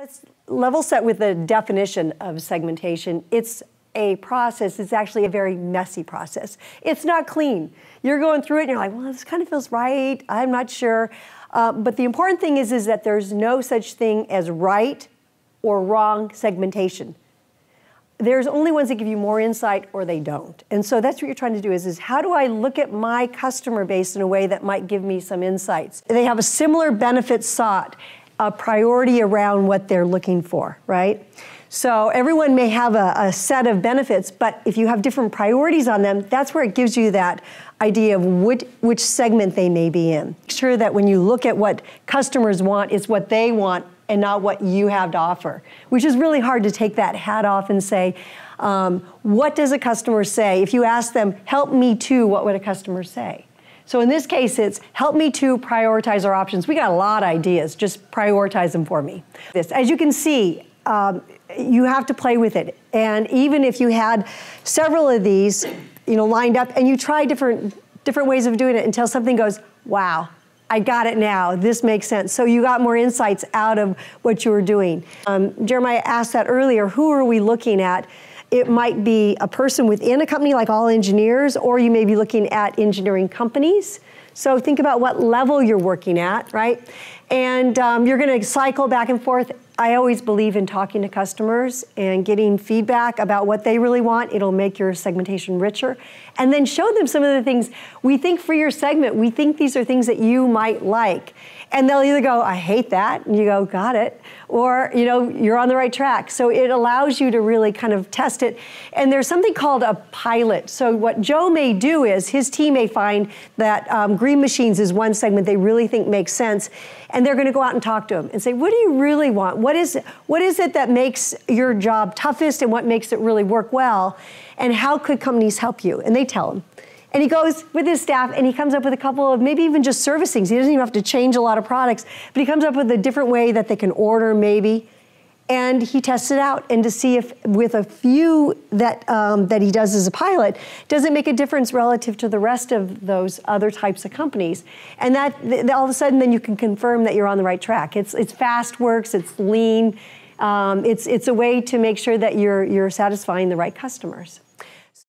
Let's level set with the definition of segmentation. It's a process. It's actually a very messy process. It's not clean. You're going through it and you're like, well, this kind of feels right. I'm not sure. But the important thing is that there's no such thing as right or wrong segmentation. There's only ones that give you more insight or they don't. And so that's what you're trying to do is how do I look at my customer base in a way that might give me some insights? They have a similar benefit sought, a priority around what they're looking for, right? So everyone may have a set of benefits, but if you have different priorities on them, that's where it gives you that idea of which segment they may be in. Make sure that when you look at what customers want, it's what they want and not what you have to offer, which is really hard to take that hat off and say, what does a customer say? If you ask them, help me to, what would a customer say? So in this case, it's help me to prioritize our options. We got a lot of ideas, just prioritize them for me. As you can see, you have to play with it. And even if you had several of these, lined up and you try different ways of doing it until something goes, wow, I got it now, this makes sense. So you got more insights out of what you were doing. Jeremiah asked that earlier, who are we looking at? It might be a person within a company like all engineers, or you may be looking at engineering companies. So think about what level you're working at, right? And you're gonna cycle back and forth. I always believe in talking to customers and getting feedback about what they really want. It'll make your segmentation richer. And then show them some of the things we think for your segment. We think these are things that you might like. And they'll either go, I hate that, and you go, got it, or you're on the right track. So it allows you to really kind of test it. And there's something called a pilot. So what Joe may do is his team may find that green machines is one segment they really think makes sense, and they're going to go out and talk to them and say, what do you really want? What is it that makes your job toughest and what makes it really work well? And how could companies help you? And they tell him. And he goes with his staff and he comes up with a couple of maybe even just servicings. He doesn't even have to change a lot of products, but he comes up with a different way that they can order maybe. And he tests it out and to see if with a few that he does as a pilot, does it make a difference relative to the rest of those other types of companies? And that all of a sudden then you can confirm that you're on the right track. It's fast works, it's lean, it's a way to make sure that you're satisfying the right customers.